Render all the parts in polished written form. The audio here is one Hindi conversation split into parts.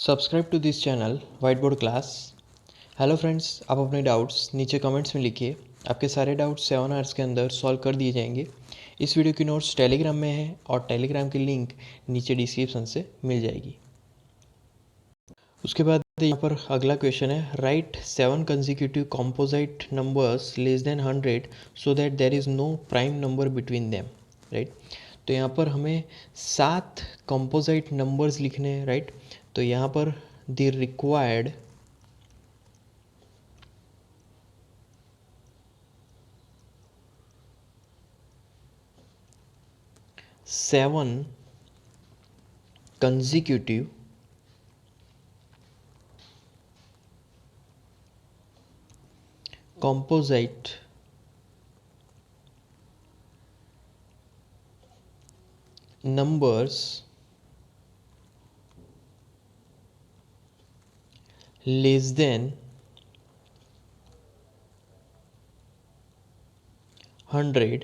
Subscribe to this channel white board class. Hello friends, आप अपने डाउट्स नीचे कमेंट्स में लिखिए। आपके सारे डाउट्स 7 आवर्स के अंदर सॉल्व कर दिए जाएंगे। इस वीडियो की नोट्स टेलीग्राम में है और टेलीग्राम की लिंक नीचे डिस्क्रिप्शन से मिल जाएगी। उसके बाद यहाँ पर अगला क्वेश्चन है, right 7 consecutive composite numbers less than 100 so that there is no prime number between them. Right, तो यहाँ पर हमें 7 कंपोजिट नंबर्स लिखने हैं। राइट, तो यहाँ पर the required seven consecutive composite numbers less than 100,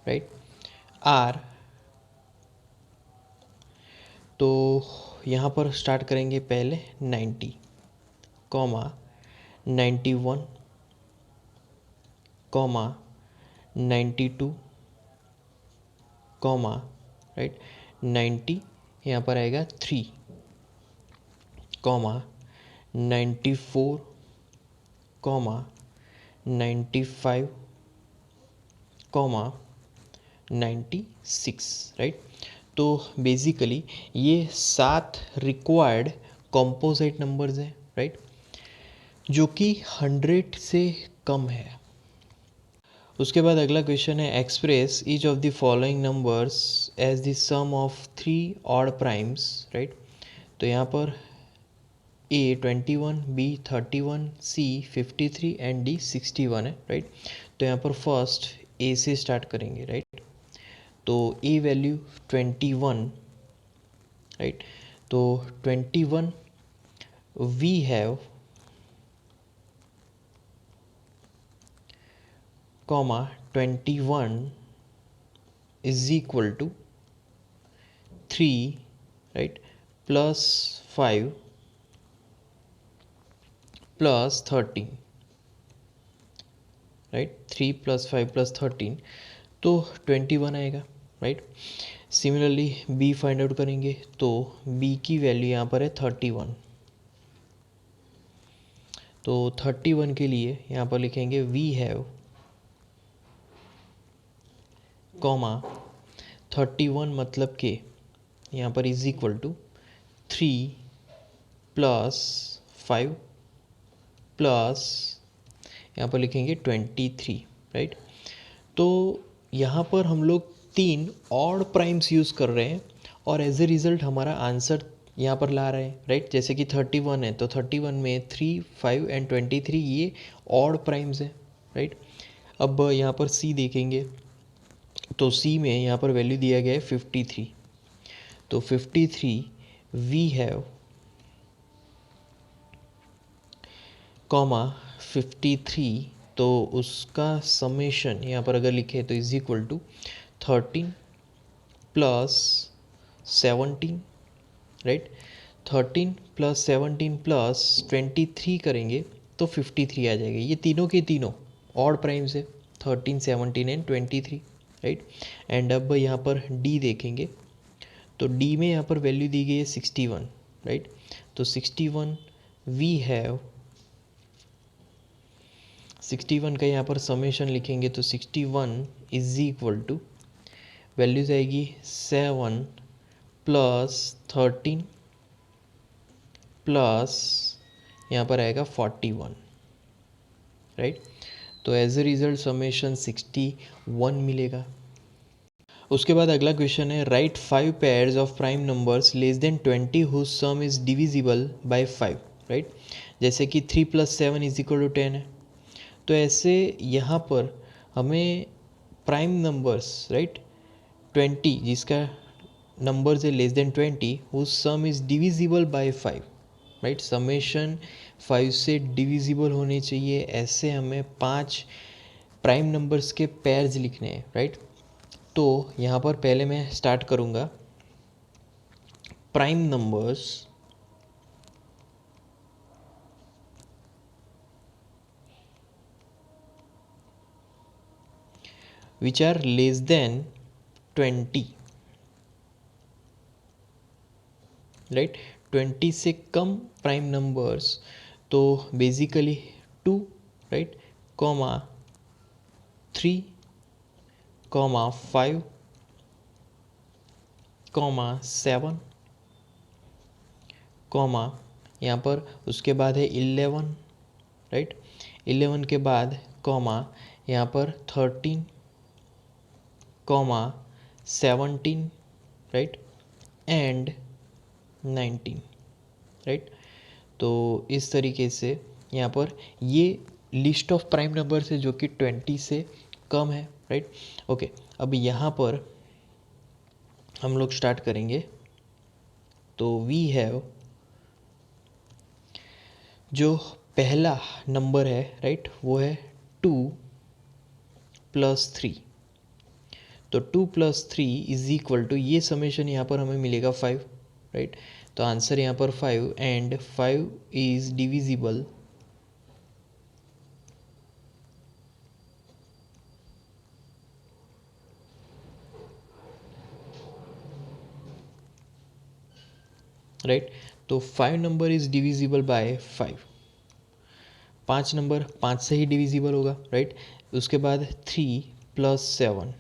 right, are, तो यहाँ पर स्टार्ट करेंगे पहले 90, 91, 92, राइट, 90 यहाँ पर आएगा 3, 94, 95, 96, राइट। तो बेसिकली ये 7 रिक्वायर्ड कंपोजिट नंबर्स हैं, राइट, जो कि 100 से कम है। उसके बाद अगला क्वेश्चन है, express each of the following numbers as the sum of 3 odd primes. Right, तो यहाँ पर A 21, B 31, C 53 and D 61 है। राइट, तो यहाँ पर फर्स्ट ए से स्टार्ट करेंगे। राइट, तो ए वैल्यू 21, राइट, तो 21 we have comma 21 is equal to 3, right, plus 5 plus 13, right, 3 plus 5 plus 13, तो 21 आएगा। Right, similarly B find out करेंगे, तो बी की वैल्यू यहाँ पर है 31, तो 31 के लिए यहाँ पर लिखेंगे वी हैव कॉमा 31 मतलब के यहाँ पर is equal to 3 plus 5 plus यहाँ पर लिखेंगे 23। राइट, तो यहाँ पर हम लोग 3 ऑड प्राइम्स यूज़ कर रहे हैं और एज ए रिज़ल्ट हमारा आंसर यहाँ पर ला रहे हैं। राइट, जैसे कि 31 है तो 31 में 3, 5 एंड 23 ये ऑड प्राइम्स हैं। राइट, अब यहाँ पर सी देखेंगे, तो सी में यहाँ पर वैल्यू दिया गया है 53, तो 53 वी हैव कॉमा 53, तो उसका समेशन यहाँ पर अगर लिखे तो is equal to 13 plus 17, right, 13 plus 17 plus 23 करेंगे तो 53 आ जाएगा। ये तीनों के तीनों ऑड प्राइम्स है, 13, 17 एंड 23। राइट, एंड अब यहाँ पर डी देखेंगे, तो डी में यहाँ पर वैल्यू दी गई है 61। राइट, तो 61 वी हैव 61 का यहाँ पर समेशन लिखेंगे तो 61 इज इक्वल टू वैल्यूज आएगी 7 प्लस 13 प्लस यहाँ पर आएगा 41। राइट, तो एज ए रिजल्ट समेशन 61 मिलेगा। उसके बाद अगला क्वेश्चन है, right 5 pairs of prime numbers less than 20 whose sum is divisible by 5। Right, जैसे कि 3 प्लस 7 इज इक्वल टू 10 है, तो ऐसे यहाँ पर हमें प्राइम नंबर्स, राइट, 20 जिसका नंबर्स है less than 20 whose sum is divisible by 5। Right, summation 5 से डिविजिबल होने चाहिए, ऐसे हमें 5 प्राइम नंबर्स के पेयर्स लिखने हैं। राइट, तो यहाँ पर पहले मैं स्टार्ट करूँगा prime numbers which are less than 20, right 20 से कम प्राइम नंबर्स, तो basically 2, right, comma 3, comma 5, comma 7, comma यहाँ पर उसके बाद है 11, राइट, 11 के बाद कॉमा यहाँ पर 13, कॉमा 17, राइट, एंड 19, राइट। तो इस तरीके से यहाँ पर ये लिस्ट ऑफ प्राइम नंबर है जो कि 20 से कम है, राइट। ओके, अब यहाँ पर हम लोग स्टार्ट करेंगे। तो वी हैव जो पहला नंबर है, राइट, वो है 2 + 3। तो 2 + 3 इज इक्वल टू, ये समेशन यहाँ पर हमें मिलेगा 5, राइट। तो आंसर यहाँ पर 5 एंड 5 इज डिविजिबल राइट। तो 5 number is divisible by 5, 5 number 5 से ही डिविजिबल होगा, राइट। उसके बाद 3 + 7,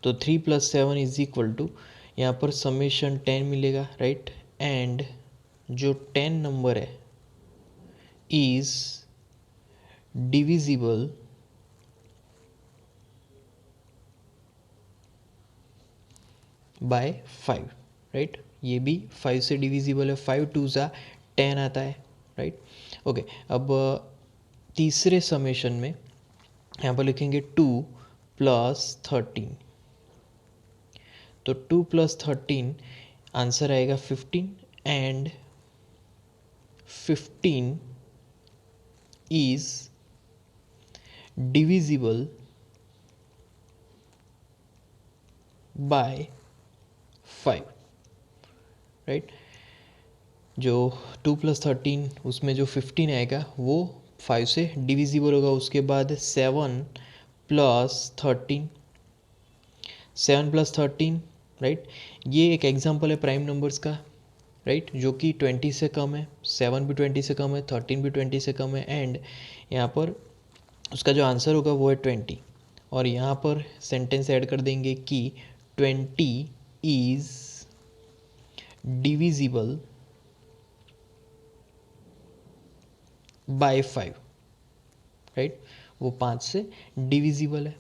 तो 3 + 7 इज इक्वल टू, यहाँ पर समेशन 10 मिलेगा, राइट। एंड जो 10 नंबर है इज डिविजिबल बाय 5, राइट। ये भी 5 से डिविजिबल है, 5 2 ज़ा 10 आता है, राइट। ओके, अब तीसरे समेशन में यहाँ पर लिखेंगे 2 + 13, तो 2 + 13 आंसर आएगा 15 and 15 is divisible by 5, right. जो 2 + 13 उसमें जो 15 आएगा वो 5 से डिविजिबल होगा। उसके बाद 7 + 13, 7 + 13, राइट। ये एक एग्जांपल है प्राइम नंबर्स का, राइट, जो कि 20 से कम है। 7 भी 20 से कम है, 13 भी 20 से कम है, एंड यहाँ पर उसका जो आंसर होगा वो है 20। और यहाँ पर सेंटेंस ऐड कर देंगे कि 20 इज डिविजिबल बाय 5, राइट। वो 5 से डिविजिबल है।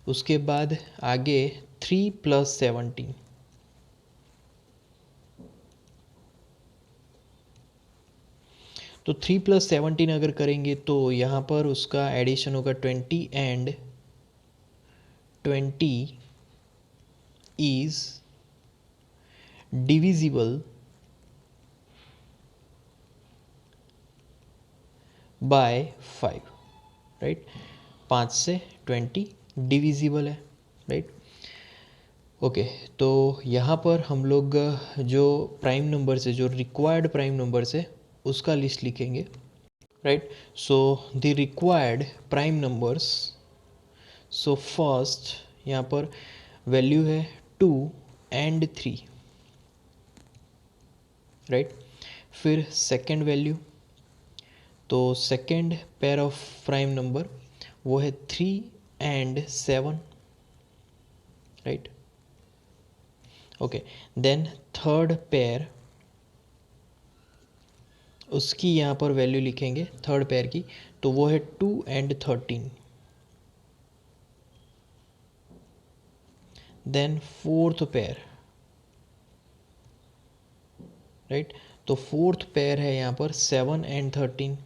उसके बाद आगे 3 + 17, तो 3 + 17 अगर करेंगे तो यहाँ पर उसका एडिशन होगा 20 and 20 is divisible by 5, right. 5 से 20 डिविजिबल है, राइट। ओके, तो यहाँ पर हम लोग जो प्राइम नंबर से, जो रिक्वायर्ड प्राइम नंबर से, उसका लिस्ट लिखेंगे, right. So the required prime numbers, so first यहाँ पर वैल्यू है 2 एंड 3, राइट। फिर सेकेंड वैल्यू, तो second pair of prime number वो है 3 and 7, right. Okay, then third pair, उसकी यहाँ पर वैल्यू लिखेंगे थर्ड पेयर की, तो वो है 2 and 13। Then fourth pair, right, तो फोर्थ पेयर है यहाँ पर 7 एंड 13।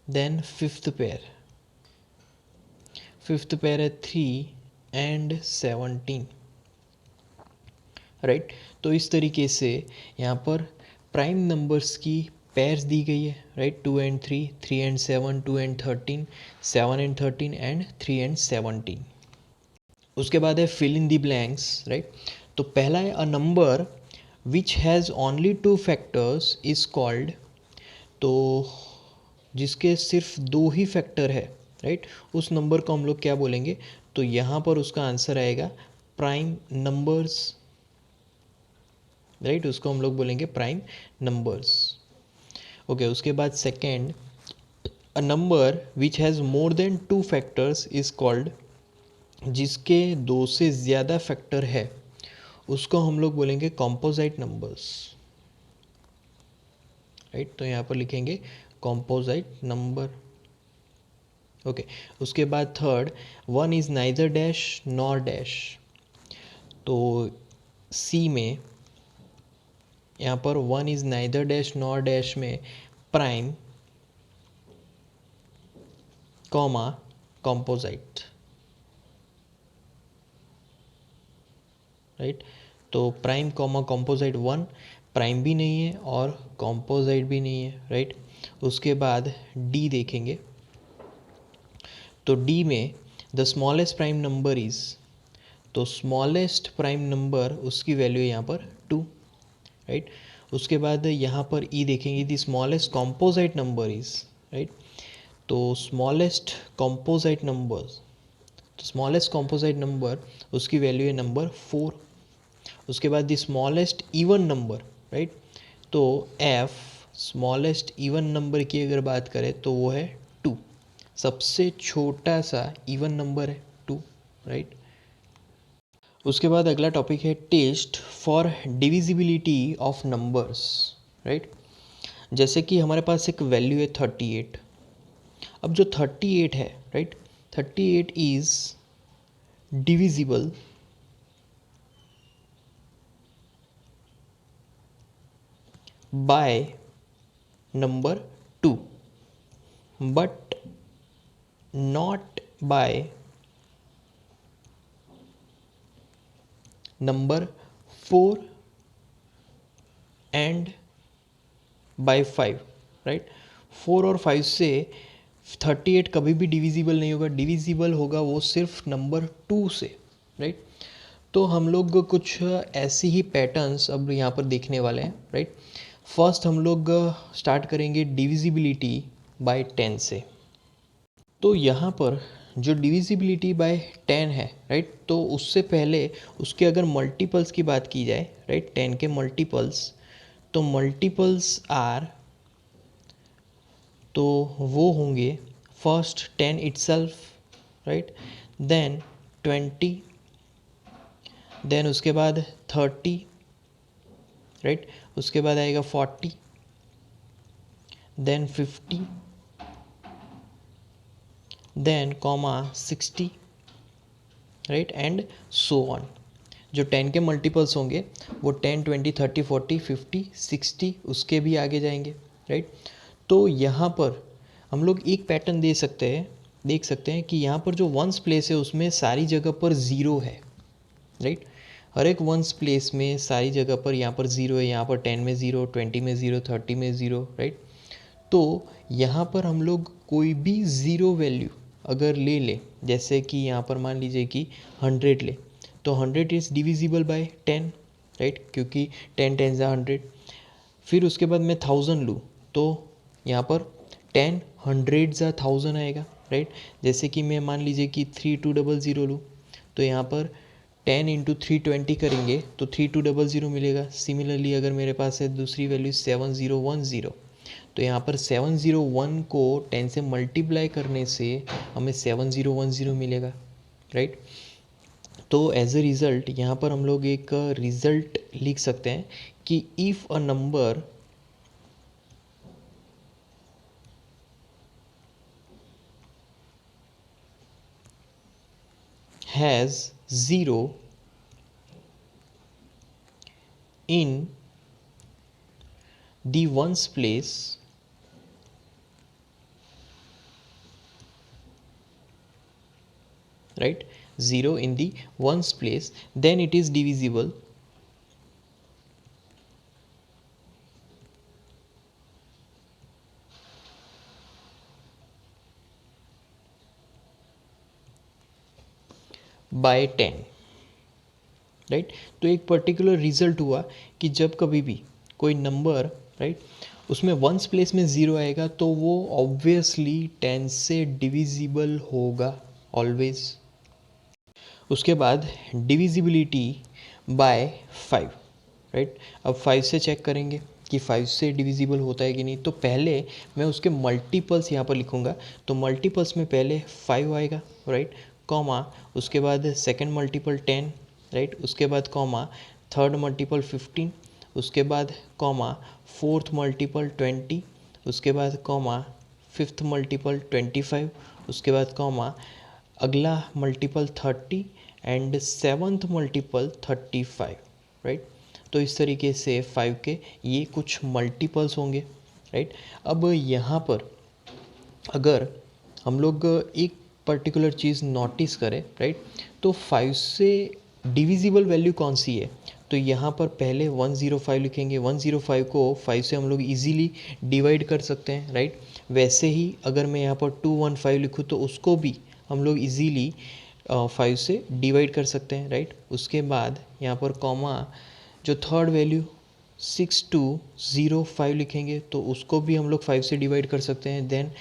देन फिफ्थ पेयर है 3 एंड 17, राइट। तो इस तरीके से यहाँ पर प्राइम नंबर्स की पेयर्स दी गई है, right. 2 and 3, 3 and 7, 2 and 13, 7 and 13 and 3 and 17। उसके बाद है fill in the blanks, right. तो पहला है a number which has only two factors is called, तो जिसके सिर्फ दो ही फैक्टर है, राइट, उस नंबर को हम लोग क्या बोलेंगे? तो यहाँ पर उसका आंसर आएगा प्राइम नंबर्स, राइट, उसको हम लोग बोलेंगे प्राइम नंबर्स। ओके, उसके बाद second, a number which has more than to factors is called, जिसके दो से ज़्यादा फैक्टर है उसको हम लोग बोलेंगे कॉम्पोजाइट नंबर्स, राइट। तो यहाँ पर लिखेंगे कॉम्पोजाइट नंबर। ओके, उसके बाद third, one is neither dash nor dash, तो सी में यहाँ पर one is neither dash nor dash में प्राइम कॉमा कॉम्पोजाइट, राइट। तो prime comma composite one prime भी नहीं है और कॉम्पोजाइट भी नहीं है, राइट। उसके बाद डी देखेंगे, तो डी में the smallest prime number is, तो स्मॉलेस्ट प्राइम नंबर उसकी वैल्यू है यहाँ पर 2, राइट। उसके बाद यहाँ पर ई देखेंगे, the smallest composite number is, right. तो स्मॉलेस्ट कॉम्पोजाइट नंबर, तो स्मॉलेस्ट कॉम्पोजाइट नंबर उसकी वैल्यू है नंबर 4। उसके बाद the smallest even number, right, तो एफ स्मॉलेस्ट इवन नंबर की अगर बात करें तो वो है 2, सबसे छोटा सा इवन नंबर है 2, राइट। उसके बाद अगला टॉपिक है test for divisibility of numbers, right. जैसे कि हमारे पास एक वैल्यू है 38, अब जो 38 है, right, 38 is divisible by number 2 but not by number 4 and by 5, right. 4 और 5 से 38 कभी भी डिविजिबल नहीं होगा, डिविजिबल होगा वो सिर्फ नंबर 2 से, राइट। तो हम लोग कुछ ऐसी ही पैटर्न्स अब यहाँ पर देखने वाले हैं, राइट। फर्स्ट हम लोग स्टार्ट करेंगे डिविजिबिलिटी बाय 10 से। तो यहाँ पर जो डिविजिबिलिटी बाय 10 है, राइट, तो उससे पहले उसके अगर मल्टीपल्स की बात की जाए, राइट, 10 के मल्टीपल्स, तो मल्टीपल्स आर, तो वो होंगे first 10 itself, right, then 20, then उसके बाद 30, राइट, उसके बाद आएगा 40, then 50, then comma 60, right, and so on. जो 10 के मल्टीपल्स होंगे वो 10, 20, 30, 40, 50, 60 उसके भी आगे जाएंगे, राइट। तो यहाँ पर हम लोग एक पैटर्न देख सकते हैं कि यहाँ पर जो वंस प्लेस है उसमें सारी जगह पर ज़ीरो है, राइट। हर एक वंस प्लेस में सारी जगह पर यहाँ पर ज़ीरो है, यहाँ पर 10 में ज़ीरो, 20 में ज़ीरो, 30 में ज़ीरो, राइट। तो यहाँ पर हम लोग कोई भी ज़ीरो वैल्यू अगर ले लें, जैसे कि यहाँ पर मान लीजिए कि 100 ले, तो 100 इज़ डिविजिबल बाय 10, राइट, क्योंकि 10 10 ज़ा 100। फिर उसके बाद मैं 1000 लूँ तो यहाँ पर 10 100 ज़ा 1000 आएगा, राइट। जैसे कि मैं मान लीजिए कि 3200 लूँ, तो यहाँ पर 10 इंटू 320 करेंगे तो 3200 मिलेगा। सिमिलरली अगर मेरे पास है दूसरी वैल्यू 7010, तो यहाँ पर 701 को 10 से मल्टीप्लाई करने से हमें 7010 मिलेगा, राइट। तो एज अ रिज़ल्ट यहाँ पर हम लोग एक रिज़ल्ट लिख सकते हैं कि if a number has zero in the ones place, right, 0 in the ones place, then it is divisible by 10, right. तो एक पर्टिकुलर रिजल्ट हुआ कि जब कभी भी कोई नंबर, राइट, उसमें वंस प्लेस में 0 आएगा तो वो ऑब्वियसली 10 से डिविजिबल होगा ऑलवेज। उसके बाद डिविजिबिलिटी बाय 5, राइट। अब 5 से चेक करेंगे कि 5 से डिविजिबल होता है कि नहीं। तो पहले मैं उसके मल्टीपल्स यहाँ पर लिखूँगा। तो मल्टीपल्स में पहले 5 आएगा, राइट, कॉमा, उसके बाद सेकंड मल्टीपल 10, राइट, उसके बाद कॉमा, थर्ड मल्टीपल 15, उसके बाद कॉमा, फोर्थ मल्टीपल 20, उसके बाद कॉमा, फिफ्थ मल्टीपल 25, उसके बाद कॉमा, अगला multiple 30 and seventh multiple 35, right. तो इस तरीके से 5 के ये कुछ मल्टीपल्स होंगे, राइट। अब यहाँ पर अगर हम लोग एक पर्टिकुलर चीज़ नोटिस करें, राइट, तो 5 से डिविजिबल वैल्यू कौन सी है। तो यहाँ पर पहले 105 लिखेंगे। 105 को 5 से हम लोग इजीली डिवाइड कर सकते हैं, राइट। वैसे ही अगर मैं यहाँ पर 215 लिखूँ तो उसको भी हम लोग इजीली 5 से डिवाइड कर सकते हैं, राइट। उसके बाद यहाँ पर कॉमा, जो थर्ड वैल्यू 6205 लिखेंगे तो उसको भी हम लोग 5 से डिवाइड कर सकते हैं। देन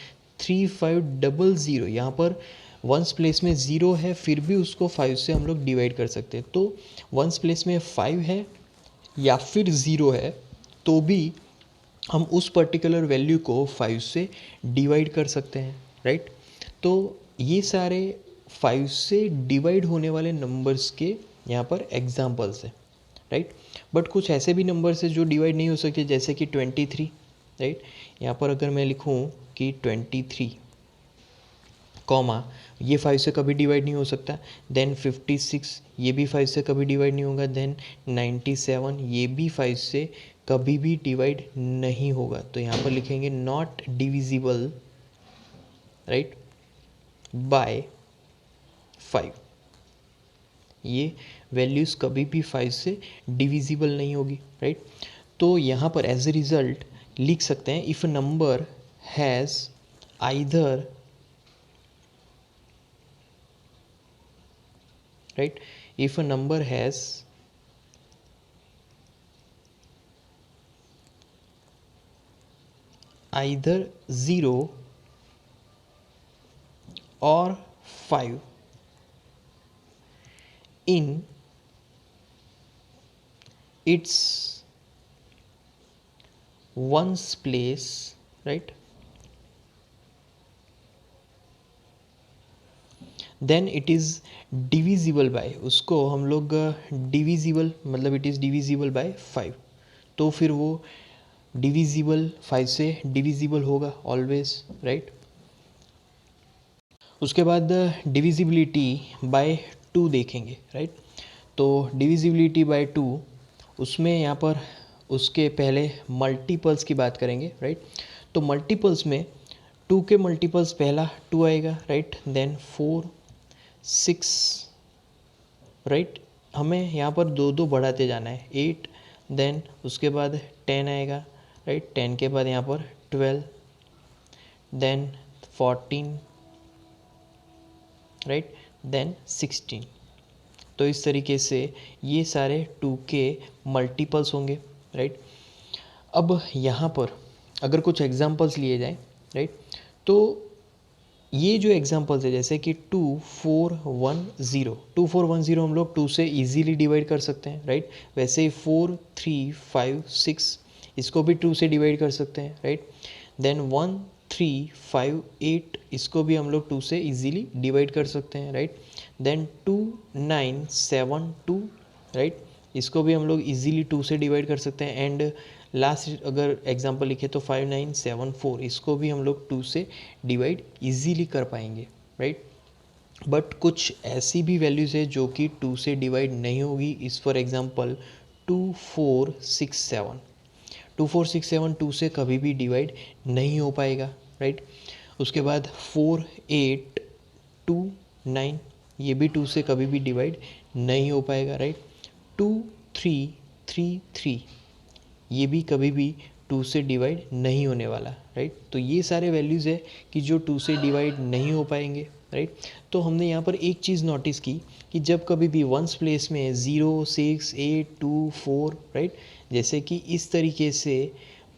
3500, यहाँ पर वंस प्लेस में 0 है फिर भी उसको 5 से हम लोग डिवाइड कर सकते हैं। तो वंस प्लेस में 5 है या फिर 0 है तो भी हम उस पर्टिकुलर वैल्यू को 5 से डिवाइड कर सकते हैं, राइट। तो ये सारे 5 से डिवाइड होने वाले नंबर्स के यहाँ पर एग्जाम्पल्स हैं, राइट। बट कुछ ऐसे भी नंबर्स है जो डिवाइड नहीं हो सकते, जैसे कि 23, राइट। यहाँ पर अगर मैं लिखूँ कि 23 कॉमा, ये 5 से कभी डिवाइड नहीं हो सकता। देन 56, ये भी 5 से कभी डिवाइड नहीं होगा। देन 97, ये भी 5 से कभी भी डिवाइड नहीं होगा। तो यहाँ पर लिखेंगे नॉट डिविजिबल, राइट, बाय 5। ये वैल्यूज़ कभी भी 5 से डिविजिबल नहीं होगी, राइट। तो यहाँ पर एज ए रिज़ल्ट लिख सकते हैं if number has either, right, if a number has either 0 or 5 in its ones place, right, then it is divisible by, उसको हम लोग डिविजिबल मतलब इट इज़ डिविजिबल बाय 5। तो फिर वो डिविजिबल 5 से डिविजिबल होगा ऑलवेज, राइट। उसके बाद डिविजिबिलिटी बाय 2 देखेंगे, राइट। तो डिविजिबिलिटी बाय 2, उसमें यहाँ पर उसके पहले मल्टीपल्स की बात करेंगे, राइट। तो मल्टीपल्स में 2 के मल्टीपल्स पहला 2 आएगा, राइट। Then 4, 6, right. हमें यहाँ पर दो दो बढ़ाते जाना है। 8, देन उसके बाद 10 आएगा, राइट। 10 के बाद यहाँ पर 12, देन 14, राइट, देन 16। तो इस तरीके से ये सारे 2 के मल्टीपल्स होंगे, राइट। अब यहाँ पर अगर कुछ एग्जांपल्स लिए जाएं, राइट, तो ये जो एग्जांपल्स है जैसे कि 2410 हम लोग 2 से इजीली डिवाइड कर सकते हैं, राइट। वैसे ही 4, 3, 5, 6 इसको भी 2 से डिवाइड कर सकते हैं, राइट। देन 1, 3, 5, 8 इसको भी हम लोग 2 से इजीली डिवाइड कर सकते हैं, राइट। देन 2, 9, 7, 2, राइट, इसको भी हम लोग इजीली 2 से डिवाइड कर सकते हैं। एंड लास्ट अगर एग्जांपल लिखे तो 5, 9, 7, 4 इसको भी हम लोग 2 से डिवाइड इजीली कर पाएंगे, राइट। बट कुछ ऐसी भी वैल्यूज़ है जो कि 2 से डिवाइड नहीं होगी। इस फॉर एग्जांपल 2, 4, 6, 7, 2, 4, 6, 7 2 से कभी भी डिवाइड नहीं हो पाएगा, राइट। उसके बाद 4, 8, 2, 9 ये भी 2 से कभी भी डिवाइड नहीं हो पाएगा, राइट। 2, 3, 3, 3 ये भी कभी भी 2 से डिवाइड नहीं होने वाला, राइट। तो ये सारे वैल्यूज़ है कि जो 2 से डिवाइड नहीं हो पाएंगे, राइट। तो हमने यहाँ पर एक चीज़ नोटिस की कि जब कभी भी वंस प्लेस में 0, 6, 8, 2, 4, राइट, जैसे कि इस तरीके से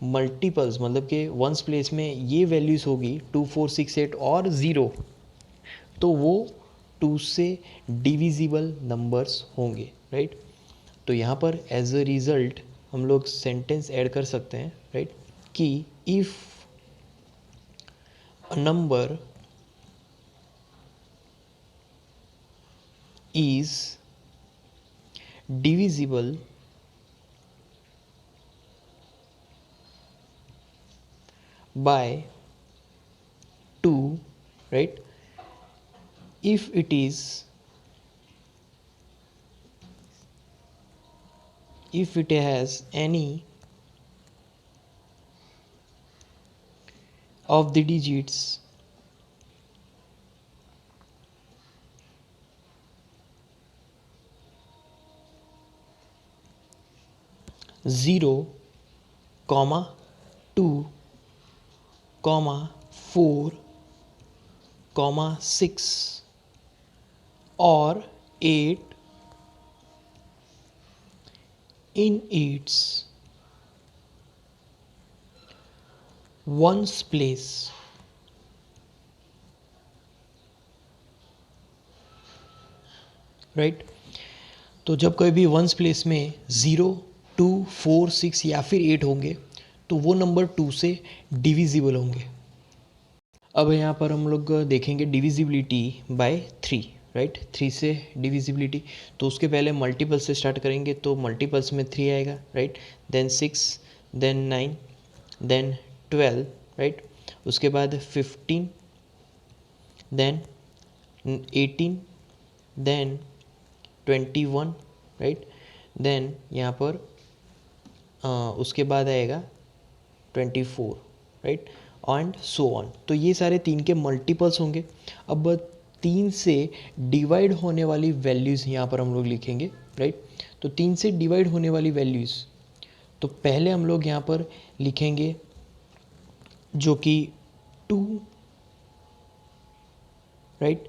मल्टीपल्स मतलब कि वंस प्लेस में ये वैल्यूज़ होगी 2, 4, 6, 8 और 0, तो वो 2 से डिविजिबल नंबर्स होंगे, राइट। तो यहाँ पर एज अ रिज़ल्ट हम लोग सेंटेंस ऐड कर सकते हैं, राइट, कि if a number is divisible by 2, right, if it is, if it has any of the digits 0, 2, 4, 6 or 8 in its ones place, right. तो जब कभी भी वंस प्लेस में 0, 2, 4, 6 या फिर 8 होंगे तो वो नंबर 2 से डिविजिबल होंगे। अब यहाँ पर हम लोग देखेंगे डिविजिबिलिटी बाय 3, राइट, 3 से डिविजिबिलिटी। तो उसके पहले मल्टीपल से स्टार्ट करेंगे, तो मल्टीपल्स में 3 आएगा, right, then 6, then 9, then 12, right, उसके बाद 15, देन 18, देन 21, राइट, देन यहाँ पर उसके बाद आएगा 24, राइट, एंड सो ऑन। तो ये सारे 3 के मल्टीपल्स होंगे। अब 3 से डिवाइड होने वाली वैल्यूज़ यहाँ पर हम लोग लिखेंगे, राइट। तो 3 से डिवाइड होने वाली वैल्यूज़, तो पहले हम लोग यहाँ पर लिखेंगे जो कि 2, राइट।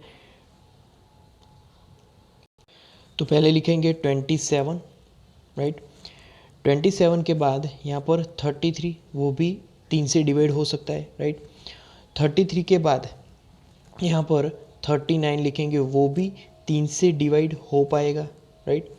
तो पहले लिखेंगे 27, राइट। 27 के बाद यहाँ पर 33, वो भी 3 से डिवाइड हो सकता है, राइट। 33 के बाद यहाँ पर 39 लिखेंगे, वो भी 3 से डिवाइड हो पाएगा, राइट।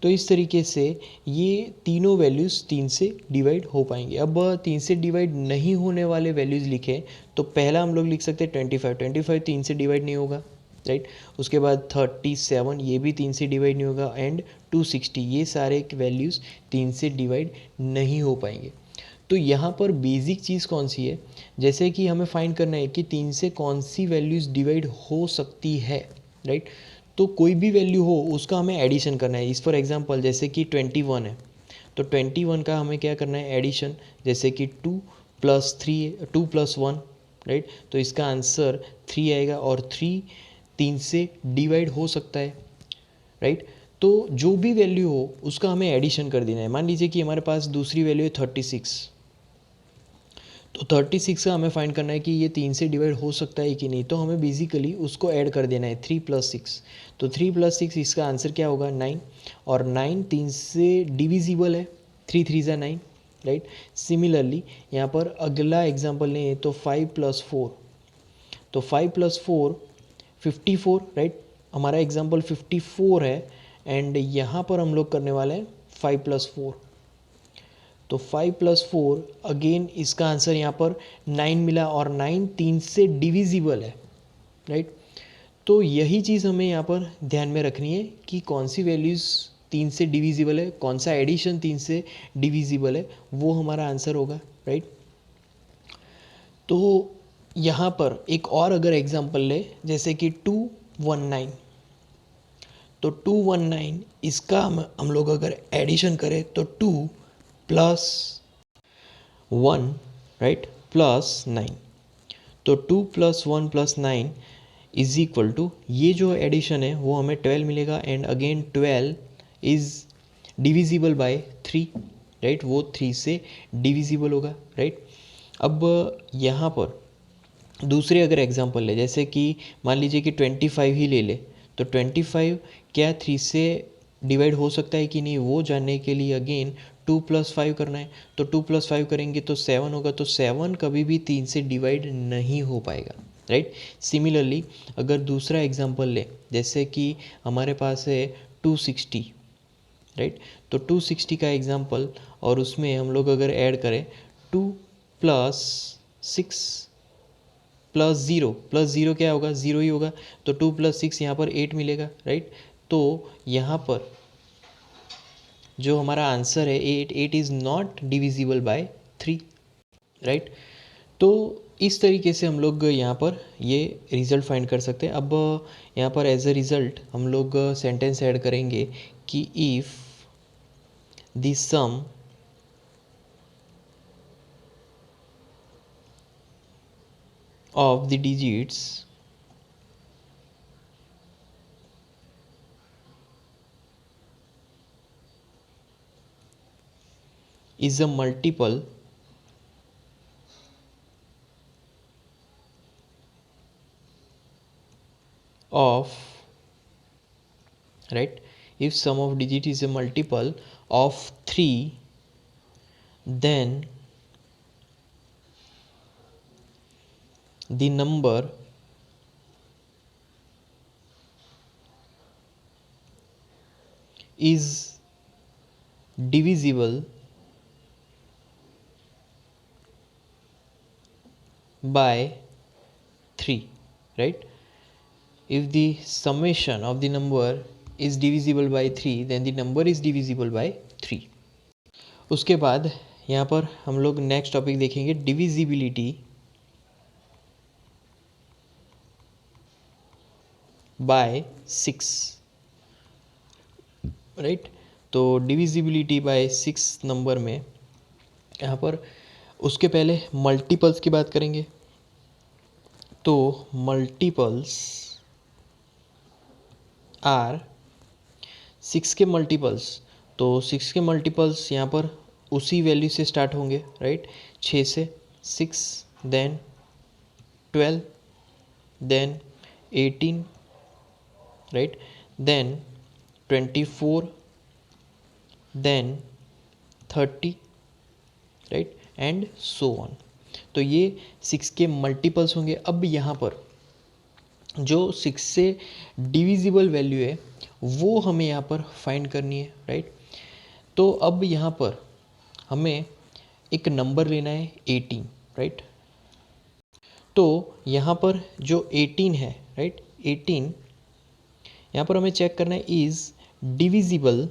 तो इस तरीके से ये तीनों वैल्यूज़ 3 से डिवाइड हो पाएंगे। अब 3 से डिवाइड नहीं होने वाले वैल्यूज़ लिखें तो पहला हम लोग लिख सकते हैं 25 3 से डिवाइड नहीं होगा, राइट। उसके बाद 37, ये भी 3 से डिवाइड नहीं होगा, एंड 260, ये सारे वैल्यूज़ 3 से डिवाइड नहीं हो पाएंगे। तो यहाँ पर बेसिक चीज़ कौन सी है, जैसे कि हमें फाइंड करना है कि 3 से कौन सी वैल्यूज़ डिवाइड हो सकती है, राइट। तो कोई भी वैल्यू हो उसका हमें एडिशन करना है। इस फॉर एग्जांपल जैसे कि 21 है, तो 21 का हमें क्या करना है, एडिशन, जैसे कि 2 + 3, 2 + 1, राइट। तो इसका आंसर 3 आएगा, और 3 से डिवाइड हो सकता है, राइट। तो जो भी वैल्यू हो उसका हमें एडिशन कर देना है। मान लीजिए कि हमारे पास दूसरी वैल्यू है 36, तो 36 का हमें फाइंड करना है कि ये 3 से डिवाइड हो सकता है कि नहीं। तो हमें बेसिकली उसको ऐड कर देना है 3 + 6। तो 3 + 6, इसका आंसर क्या होगा, 9, और 9 3 से डिविजिबल है, 3 3 ज़ा 9, राइट। सिमिलरली यहाँ पर अगला एग्जांपल लें तो 5 + 4, तो 5 + 4 54, राइट। हमारा एग्जांपल 54 है, एंड यहाँ पर हम लोग करने वाले हैं 5 + 4। तो 5 + 4, अगेन इसका आंसर यहाँ पर 9 मिला, और 9 3 से डिविजिबल है, राइट। तो यही चीज़ हमें यहाँ पर ध्यान में रखनी है कि कौन सी वैल्यूज़ 3 से डिविजिबल है, कौन सा एडिशन 3 से डिविजिबल है, वो हमारा आंसर होगा, राइट। तो यहाँ पर एक और अगर एग्जांपल ले, जैसे कि 219, तो 219 इसका हम लोग अगर एडिशन करें तो 2 + 1, राइट, +9, तो 2 + 1 + 9 इज इक्वल टू, ये जो एडिशन है वो हमें 12 मिलेगा, and again 12 is divisible bye 3, right, वो 3 से डिविजिबल होगा, राइट। अब यहाँ पर दूसरे अगर एग्जांपल ले, जैसे कि मान लीजिए कि 25 ही ले ले, तो 25 क्या 3 से डिवाइड हो सकता है कि नहीं, वो जानने के लिए अगेन 2+5 करना है। तो 2+5 करेंगे तो 7 होगा, तो 7 कभी भी 3 से डिवाइड नहीं हो पाएगा, राइट। सिमिलरली अगर दूसरा एग्जांपल ले, जैसे कि हमारे पास है 260, राइट। तो 260 का एग्जांपल, और उसमें हम लोग अगर ऐड करें 2+6 +0 क्या होगा, 0 ही होगा। तो 2+6 यहाँ पर 8 मिलेगा, राइट। तो यहाँ पर जो हमारा आंसर है 8 is not divisible by 3, right. तो इस तरीके से हम लोग यहाँ पर ये रिज़ल्ट फाइंड कर सकते हैं। अब यहाँ पर एज अ रिज़ल्ट हम लोग सेंटेंस ऐड करेंगे कि if the sum of the digits is a multiple of, right, if sum of digit is a multiple of 3, then the number is divisible by 3, right. If the summation of the number is divisible by 3, then the number is divisible by 3. उसके बाद यहाँ पर हम लोग नेक्स्ट टॉपिक देखेंगे, डिविजिबिलिटी बाय 6, राइट। तो डिविजिबिलिटी बाय 6 नंबर में यहाँ पर उसके पहले मल्टीपल्स की बात करेंगे। तो मल्टीपल्स आर 6 के मल्टीपल्स, तो 6 के मल्टीपल्स यहाँ पर उसी वैल्यू से स्टार्ट होंगे, राइट। 6 से 6, then 12, then 18, right, then 24, then 30, right, and so on. तो ये 6 के मल्टीपल्स होंगे। अब यहाँ पर जो 6 से डिविजिबल वैल्यू है वो हमें यहाँ पर फाइंड करनी है, राइट। तो अब यहाँ पर हमें एक नंबर लेना है 18, राइट। तो यहाँ पर जो 18 है, राइट, 18 यहाँ पर हमें चेक करना है is divisible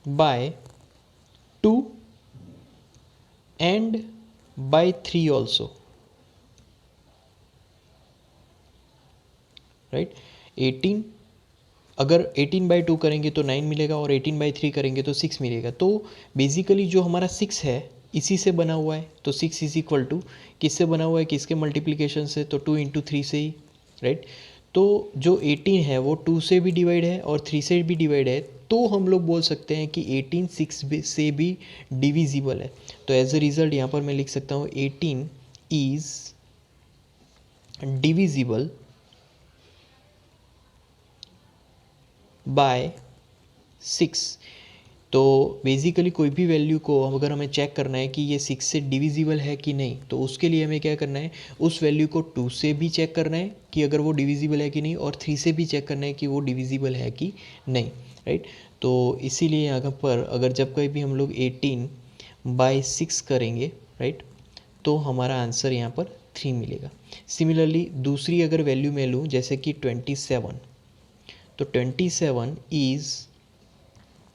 by 2 and by 3 also, right. 18 अगर 18/2 करेंगे तो 9 मिलेगा, और 18/3 करेंगे तो 6 मिलेगा। तो बेसिकली जो हमारा 6 है इसी से बना हुआ है। तो 6 इज इक्वल टू किससे बना हुआ है, किसके मल्टीप्लिकेशन से, तो 2 × 3 से ही, राइट। तो जो 18 है वो 2 से भी डिवाइड है और 3 से भी डिवाइड है, तो हम लोग बोल सकते हैं कि 18 6 से भी डिविजिबल है। तो एज अ रिजल्ट यहाँ पर मैं लिख सकता हूँ 18 इज डिविजिबल बाय 6। तो बेसिकली कोई भी वैल्यू को अगर हमें चेक करना है कि ये 6 से डिविजिबल है कि नहीं, तो उसके लिए हमें क्या करना है, उस वैल्यू को 2 से भी चेक करना है कि अगर वो डिविजिबल है कि नहीं, और 3 से भी चेक करना है कि वो डिविजिबल है कि नहीं, राइट। तो इसीलिए यहाँ पर अगर जब कभी भी हम लोग 18/6 करेंगे, राइट, तो हमारा आंसर यहाँ पर 3 मिलेगा। सिमिलरली दूसरी अगर वैल्यू मैं लूँ जैसे कि 27, तो 27 इज़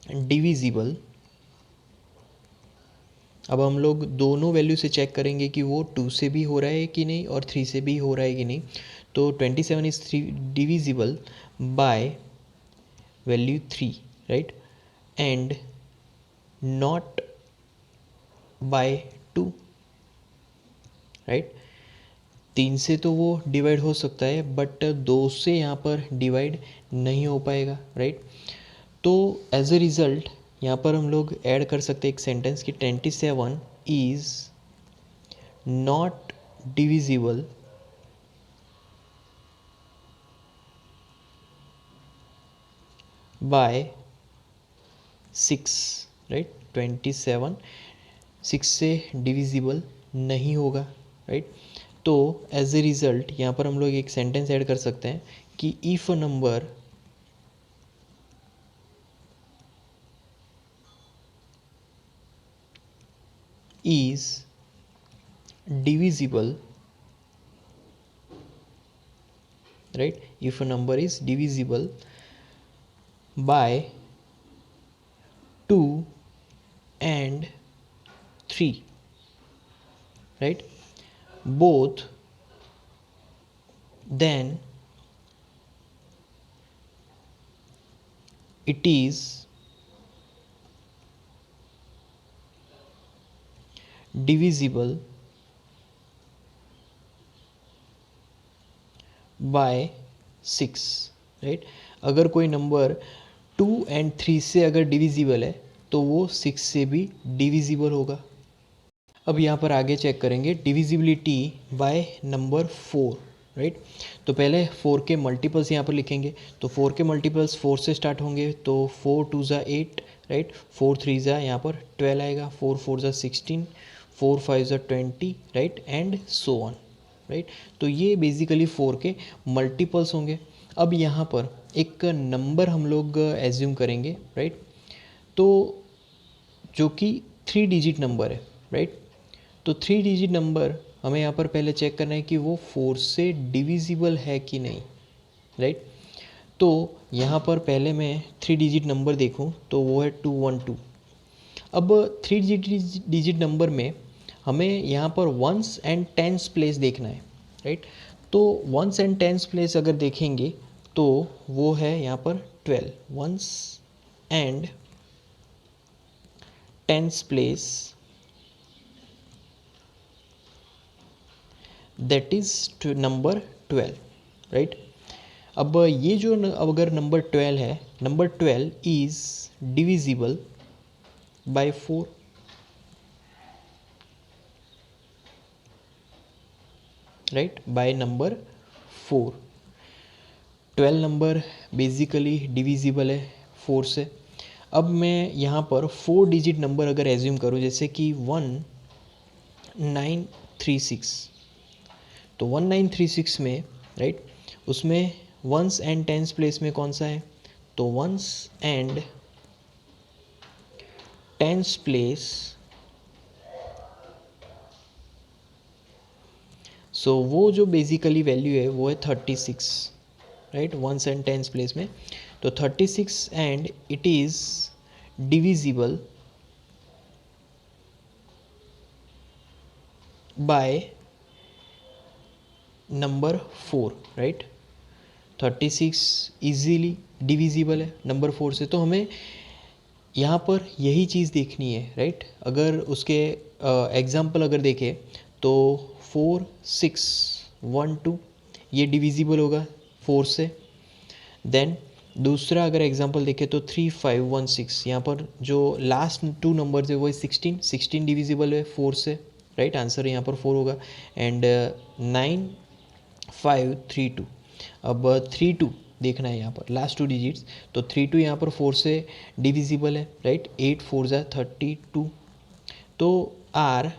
डिविजिबल, अब हम लोग दोनों वैल्यू से चेक करेंगे कि वो 2 से भी हो रहा है कि नहीं और 3 से भी हो रहा है कि नहीं। तो 27 is divisible by value 3, right, and not by 2, right. 3 से तो वो डिवाइड हो सकता है बट 2 से यहाँ पर डिवाइड नहीं हो पाएगा, राइट। तो एज अ रिज़ल्ट यहाँ पर हम लोग ऐड कर सकते हैं एक सेंटेंस कि 27 is not divisible by 6, right. 27 6 से डिविजिबल नहीं होगा, राइट। तो एज ए रिज़ल्ट यहाँ पर हम लोग एक सेंटेंस ऐड कर सकते हैं कि if a number is divisible, right, if a number is divisible by 2 and 3, right, both, then it is divisible by 6, right. अगर कोई नंबर 2 and 3 से अगर डिविजिबल है तो वो 6 से भी डिविजिबल होगा। अब यहाँ पर आगे चेक करेंगे डिविजिबिलिटी बाय नंबर 4, राइट। तो पहले 4 के मल्टीपल्स यहाँ पर लिखेंगे, तो 4 के मल्टीपल्स 4 से स्टार्ट होंगे, तो 4 2 ज़ा 8, राइट, 4 3 ज़ा यहाँ पर 12 आएगा, 4 4 ज़ा 16, 4 5 ज़ा 20, right, and so on, right. तो ये बेसिकली 4 के मल्टीपल्स होंगे। अब यहाँ पर एक नंबर हम लोग एज्यूम करेंगे, राइट, तो जो कि 3 डिजिट नंबर है, राइट। तो 3 डिजिट नंबर हमें यहाँ पर पहले चेक करना है कि वो 4 से डिविजिबल है कि नहीं, राइट। तो यहाँ पर पहले मैं 3 डिजिट नंबर देखूँ तो वो है 212। अब 3 डिजिट नंबर में हमें यहाँ पर वंस एंड टेंस प्लेस देखना है, राइट। तो वंस एंड टेंस प्लेस अगर देखेंगे तो वो है यहाँ पर 12, ones and tens place, that is number 12, right. अब ये जो अगर नंबर 12 है, number 12 is divisible by 4, right, by number 4। 12 number basically डिविजिबल है 4 से। अब मैं यहाँ पर 4 डिजिट नंबर अगर एज्यूम करूँ, जैसे कि 1936, तो 1936 में, राइट, उसमें वंस एंड टेंस प्लेस में कौन सा है, तो ones and tens place, so वो जो बेसिकली वैल्यू है वो है 36, right, ones and tens place में। तो 36 and it is divisible by number 4, right. 36 easily divisible है नंबर 4 से। तो हमें यहाँ पर यही चीज़ देखनी है, राइट। अगर उसके एग्जाम्पल अगर देखें तो 4 6 1 2 ये डिविजिबल होगा 4 से। देन दूसरा अगर एग्जांपल देखें तो 3 5 1 6, यहाँ पर जो लास्ट 2 नंबर्स है वो है 16 डिविजिबल है 4 से, राइट, आंसर यहाँ पर 4 होगा। एंड 9 5 3 2, अब 3 2 देखना है यहाँ पर लास्ट 2 डिजिट्स, तो 3 2 यहाँ पर 4 से डिविजिबल है, राइट, 8 4 ज़ा 32, तो आर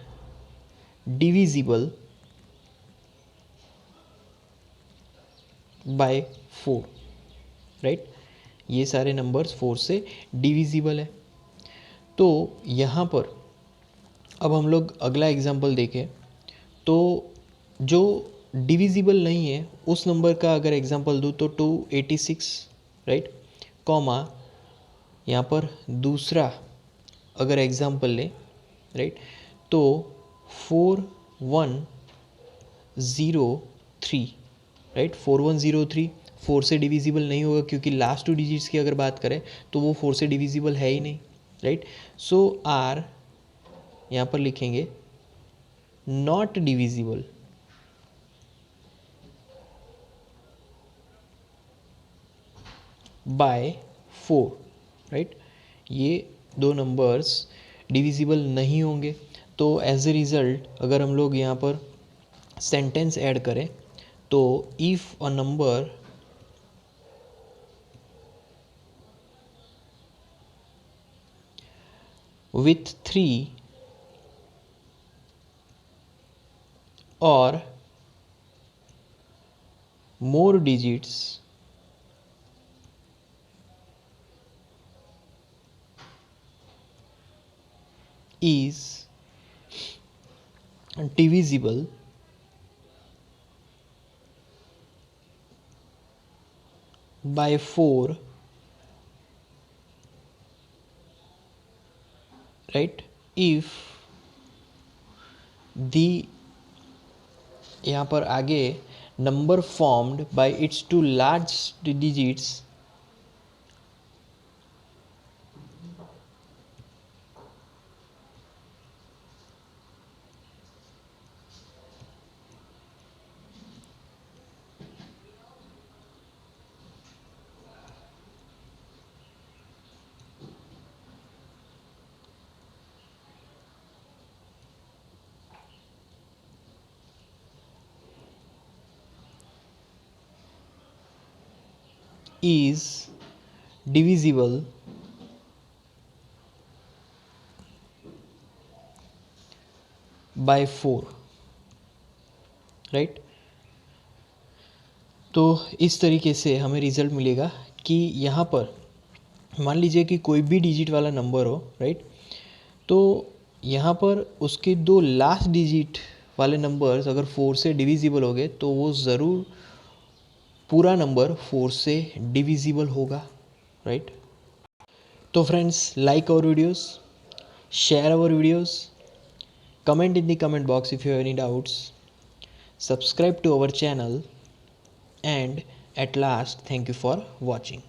डिविजिबल बाय 4, राइट। ये सारे नंबर्स 4 से डिविजिबल है। तो यहाँ पर अब हम लोग अगला एग्जांपल देखें, तो जो डिविजिबल नहीं है उस नंबर का अगर एग्जांपल दूँ तो 286, राइट, कॉमा यहाँ पर दूसरा अगर एग्जांपल लें, राइट, तो 4103, राइट, 4103 4 से डिविजिबल नहीं होगा क्योंकि लास्ट 2 डिजिट्स की अगर बात करें तो वो 4 से डिविजिबल है ही नहीं, राइट। सो आर यहाँ पर लिखेंगे नॉट डिविजिबल बाय 4, राइट। ये दो नंबर्स डिविजिबल नहीं होंगे। तो एज ए रिज़ल्ट अगर हम लोग यहाँ पर सेंटेंस ऐड करें तो if a number with 3 or more digits is divisible by 4, right? if the यहाँ पर आगे number formed by its two large digits is divisible by 4, right? तो इस तरीके से हमें रिज़ल्ट मिलेगा कि यहाँ पर मान लीजिए कि कोई भी डिजिट वाला नंबर हो, राइट? तो यहाँ पर उसके दो लास्ट डिजिट वाले नंबर्स अगर 4 से डिविजिबल हो गए तो वो ज़रूर पूरा नंबर 4 से डिविजिबल होगा, राइट? तो friends, like our videos, share our videos, comment in the comment box if you have any doubts, subscribe to our channel, and at last, thank you for watching.